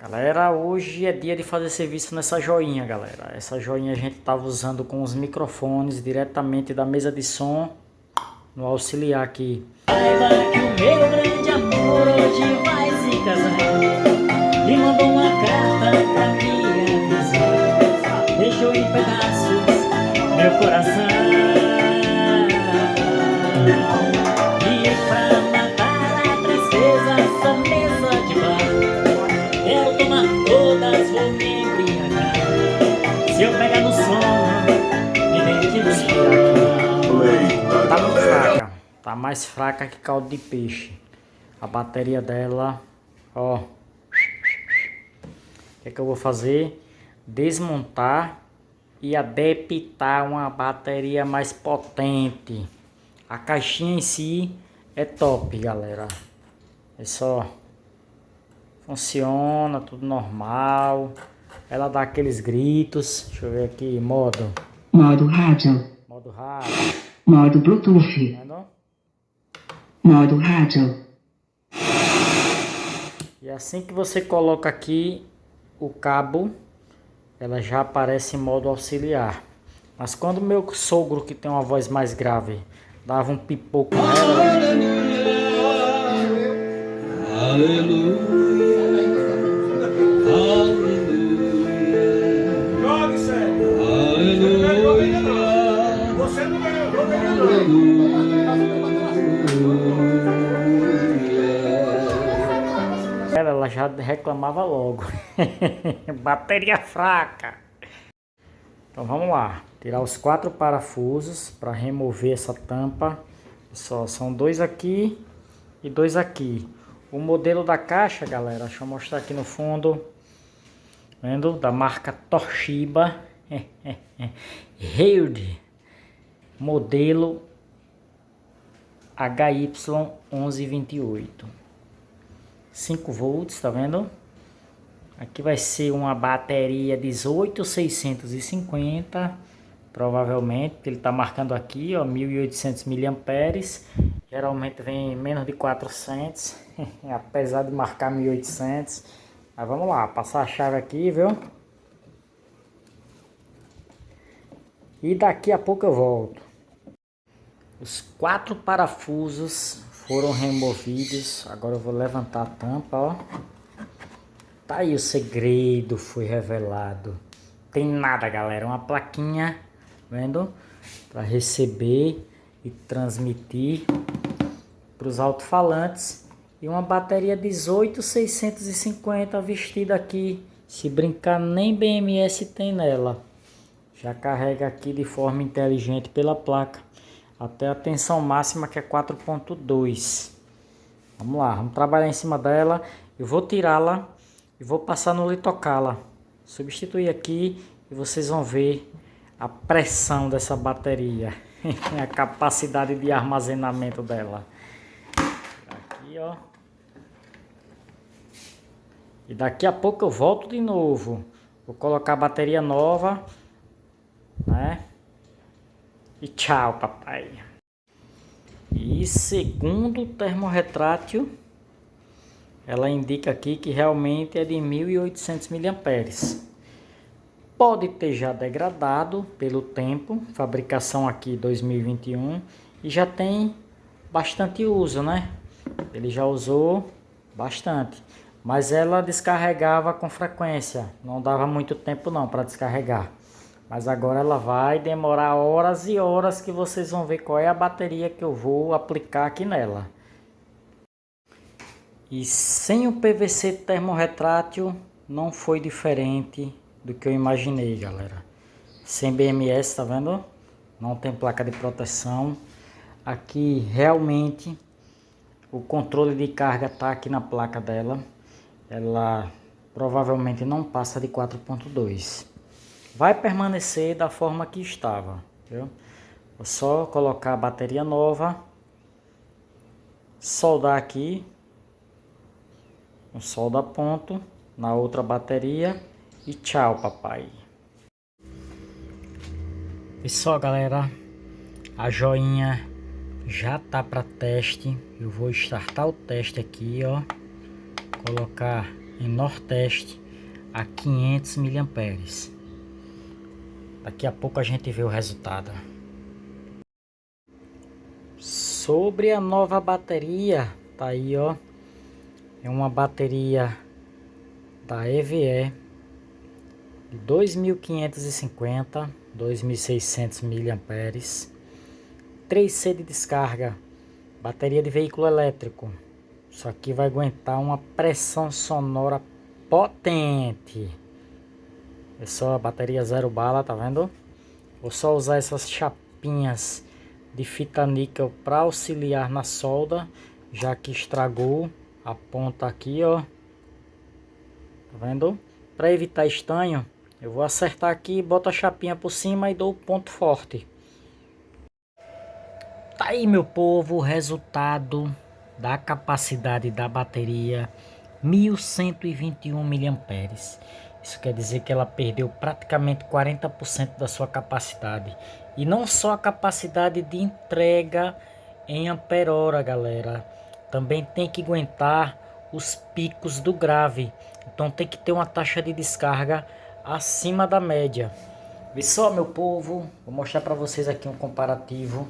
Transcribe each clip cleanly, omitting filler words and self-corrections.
Galera, hoje é dia de fazer serviço nessa joinha, galera. Essa joinha a gente tava usando com os microfones diretamente da mesa de som no auxiliar aqui. Saiba que o meu grande amor hoje vai se casar. Me mandou uma carta pra me avisar. Deixou em pedaços meu coração. E pra matar a tristeza essa mesa de bar, eu tomar todas, vou me embriagar. Se eu pegar no sono, me vem que tá muito fraca. Tá mais fraca que caldo de peixe. A bateria dela, ó. O que é que eu vou fazer? Desmontar e adaptar uma bateria mais potente. A caixinha em si é top, galera. É só... funciona, tudo normal. Ela dá aqueles gritos. Deixa eu ver aqui, modo rádio. Modo rádio. Modo Bluetooth. Vendo? Modo rádio. E assim que você coloca aqui o cabo, ela já aparece em modo auxiliar. Mas quando meu sogro, que tem uma voz mais grave, dava um pipoco nela, ela já reclamava logo. Bateria fraca. Então vamos lá. Tirar os 4 parafusos para remover essa tampa. Só são 2 aqui e 2 aqui. O modelo da caixa, galera, deixa eu mostrar aqui no fundo. Vendo? Da marca Toshiba. Heard. Modelo HY1128. 5 volts, tá vendo? Aqui vai ser uma bateria 18650, provavelmente, ele tá marcando aqui, ó, 1800 mAh. Geralmente vem menos de 400, apesar de marcar 1800. Mas vamos lá, passar a chave aqui, viu? E daqui a pouco eu volto. Os 4 parafusos foram removidos. Agora eu vou levantar a tampa, ó. Tá aí, o segredo foi revelado. Tem nada, galera. Uma plaquinha, vendo? Para receber e transmitir para os alto-falantes. E uma bateria 18650 vestida aqui. Se brincar, nem BMS tem nela. Já carrega aqui de forma inteligente pela placa. Até a tensão máxima, que é 4.2. Vamos lá, vamos trabalhar em cima dela. Eu vou tirá-la e vou passar no litocala. Substituir aqui e vocês vão ver a pressão dessa bateria. A capacidade de armazenamento dela. Aqui, ó. E daqui a pouco eu volto de novo. Vou colocar a bateria nova, né? E tchau, papai. E segundo o termorretrátil, ela indica aqui que realmente é de 1800 mAh. Pode ter já degradado pelo tempo, fabricação aqui 2021, e já tem bastante uso, né? Ele já usou bastante, mas ela descarregava com frequência, não dava muito tempo não para descarregar. Mas agora ela vai demorar horas e horas, que vocês vão ver qual é a bateria que eu vou aplicar aqui nela. E sem o PVC termorretrátil não foi diferente do que eu imaginei, galera. Sem BMS, tá vendo? Não tem placa de proteção. Aqui realmente o controle de carga tá aqui na placa dela. Ela provavelmente não passa de 4.2. Vai permanecer da forma que estava, viu? Vou só colocar a bateria nova, soldar aqui, um solda ponto na outra bateria e tchau, papai. E só, galera, a joinha já tá para teste. Eu vou startar o teste aqui, ó, colocar em Nordeste a 500 miliamperes. Daqui a pouco a gente vê o resultado. Sobre a nova bateria, tá aí, ó. É uma bateria da EVE de 2.550, 2.600 miliamperes. 3C de descarga, bateria de veículo elétrico. Isso aqui vai aguentar uma pressão sonora potente. É só a bateria 0 bala, tá vendo? Vou só usar essas chapinhas de fita níquel para auxiliar na solda, já que estragou a ponta aqui, ó. Tá vendo? Para evitar estanho, eu vou acertar aqui, boto a chapinha por cima e dou o ponto forte. Tá aí, meu povo, o resultado da capacidade da bateria, 1121 miliamperes. Isso quer dizer que ela perdeu praticamente 40% da sua capacidade. E não só a capacidade de entrega em ampere-hora, galera. Também tem que aguentar os picos do grave. Então tem que ter uma taxa de descarga acima da média. Vê só, meu povo, vou mostrar para vocês aqui um comparativo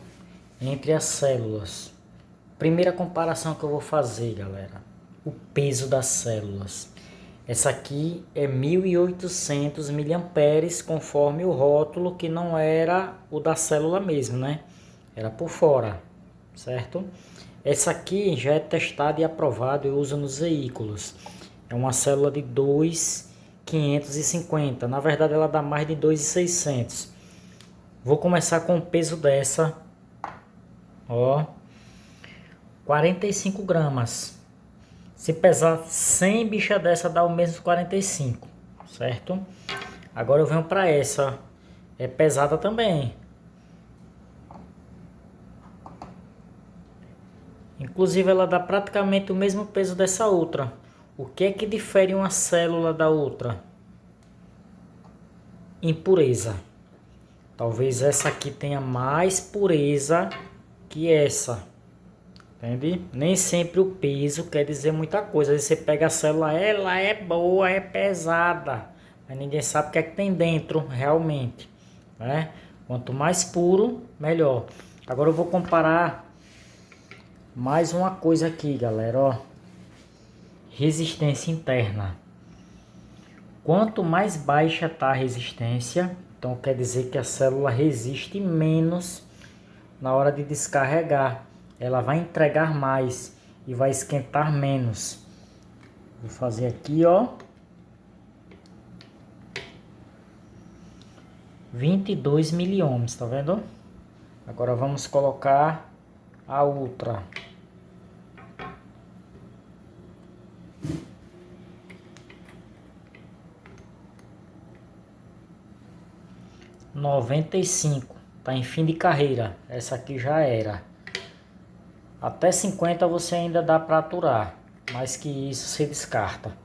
entre as células. Primeira comparação que eu vou fazer, galera, o peso das células. Essa aqui é 1.800 miliamperes, conforme o rótulo, que não era o da célula mesmo, né? Era por fora, certo? Essa aqui já é testada e aprovada e usa nos veículos. É uma célula de 2.550. Na verdade, ela dá mais de 2.600. Vou começar com o peso dessa. Ó, 45 gramas. Se pesar 100 bicha dessa, dá o mesmo 45, certo? Agora eu venho para essa. É pesada também. Inclusive ela dá praticamente o mesmo peso dessa outra. O que é que difere uma célula da outra? Impureza. Talvez essa aqui tenha mais pureza que essa. Entende? Nem sempre o peso quer dizer muita coisa. Às vezes você pega a célula, ela é boa, é pesada, mas ninguém sabe o que é que tem dentro realmente, né? Quanto mais puro, melhor. Agora eu vou comparar mais uma coisa aqui, galera, ó. Resistência interna. Quanto mais baixa está a resistência, então quer dizer que a célula resiste menos na hora de descarregar. Ela vai entregar mais e vai esquentar menos. Vou fazer aqui, ó. 22 miliohms, tá vendo? Agora vamos colocar a outra. (95). Tá em fim de carreira. Essa aqui já era. Até 50 você ainda dá para aturar, mais que isso você descarta.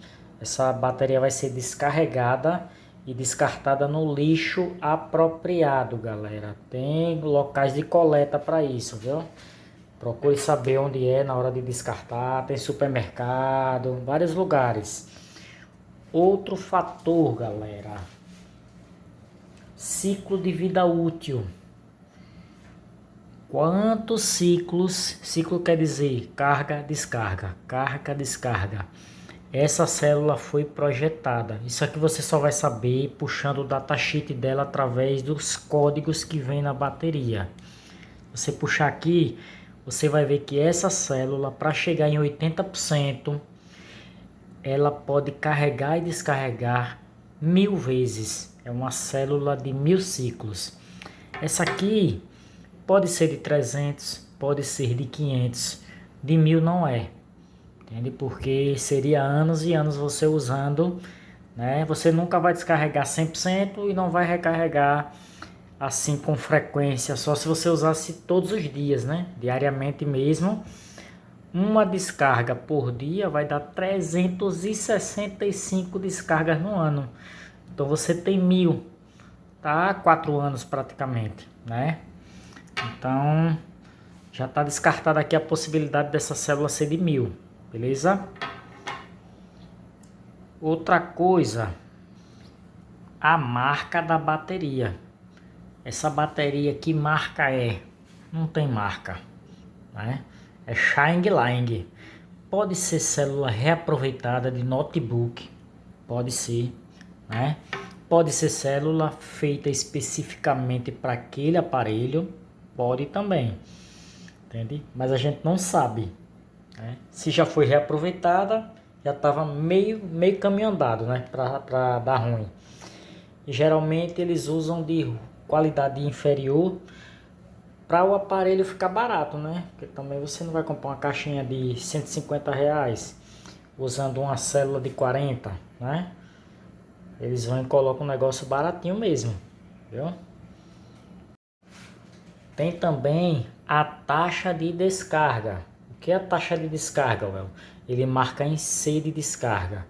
Essa bateria vai ser descarregada e descartada no lixo apropriado, galera. Tem locais de coleta para isso, viu? Procure saber onde é na hora de descartar. Tem supermercado, vários lugares. Outro fator, galera. Ciclo de vida útil. Quantos ciclos? Ciclo quer dizer carga, descarga, carga, descarga. Essa célula foi projetada. Isso aqui você só vai saber puxando o datasheet dela através dos códigos que vem na bateria. Você puxar aqui, você vai ver que essa célula, para chegar em 80%, ela pode carregar e descarregar 1000 vezes. É uma célula de 1000 ciclos. Essa aqui pode ser de 300, pode ser de 500, de 1000 não é. Entende? Porque seria anos e anos você usando, né? Você nunca vai descarregar 100% e não vai recarregar assim com frequência, só se você usasse todos os dias, né? Diariamente mesmo. Uma descarga por dia vai dar 365 descargas no ano. Então você tem 1000, tá? 4 anos praticamente, né? Então, já está descartada aqui a possibilidade dessa célula ser de 1000, beleza? Outra coisa, a marca da bateria. Essa bateria, que marca é? Não tem marca, né? É Xingling. Pode ser célula reaproveitada de notebook, pode ser, né? Pode ser célula feita especificamente para aquele aparelho, pode também, entende? Mas a gente não sabe, né? Se já foi reaproveitada, já estava meio caminho andado, né? Para dar ruim. E geralmente eles usam de qualidade inferior para o aparelho ficar barato, né? Porque também você não vai comprar uma caixinha de R$ 150 usando uma célula de 40, né? Eles vão e colocam um negócio baratinho mesmo, viu? Tem também a taxa de descarga. O que é a taxa de descarga, Well? Ele marca em C de descarga.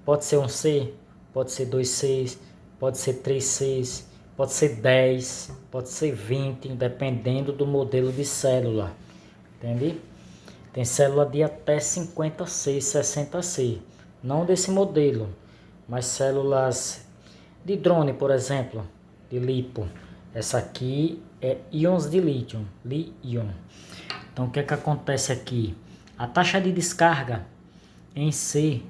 Pode ser um C, pode ser 2 Cs, pode ser 3 Cs, pode ser 10, pode ser 20, dependendo do modelo de célula, entende? Tem célula de até 50C, 60C, não desse modelo, mas células de drone, por exemplo, de lipo. Essa aqui é íons de lítio, Li-ion. Então o que é que acontece aqui? A taxa de descarga em C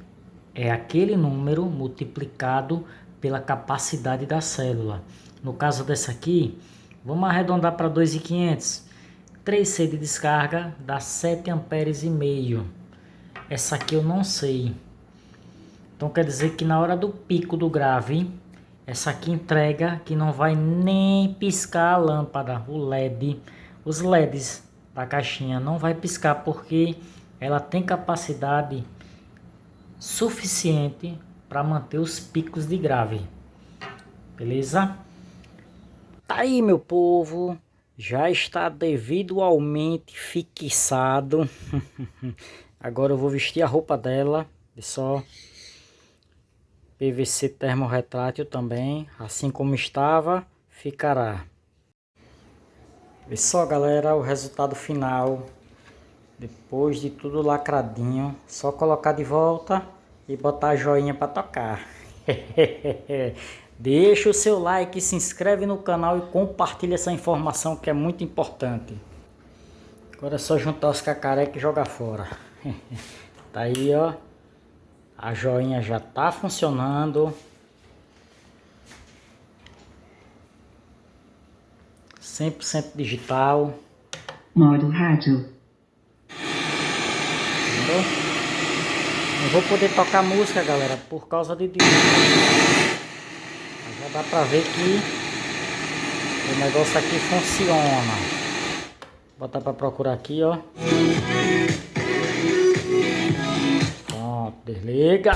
é aquele número multiplicado pela capacidade da célula. No caso dessa aqui, vamos arredondar para 2.500. 3C de descarga dá 7 amperes e meio. Essa aqui eu não sei. Então quer dizer que na hora do pico do grave, essa aqui entrega que não vai nem piscar a lâmpada, o LED. Os LEDs da caixinha não vai piscar porque ela tem capacidade suficiente para manter os picos de grave. Beleza? Tá aí, meu povo. Já está devidamente fixado. Agora eu vou vestir a roupa dela. É só PVC termorretrátil também. Assim como estava, ficará. E só, galera, o resultado final. Depois de tudo lacradinho, só colocar de volta e botar a joinha para tocar. Deixa o seu like, se inscreve no canal e compartilha essa informação que é muito importante. Agora é só juntar os cacarecos e jogar fora. Tá aí, ó. A joinha já tá funcionando. 100% digital. Modo rádio. Não vou poder tocar música, galera, por causa de Deus. Já dá pra ver que o negócio aqui funciona. Vou botar pra procurar aqui, ó. Pronto, desliga.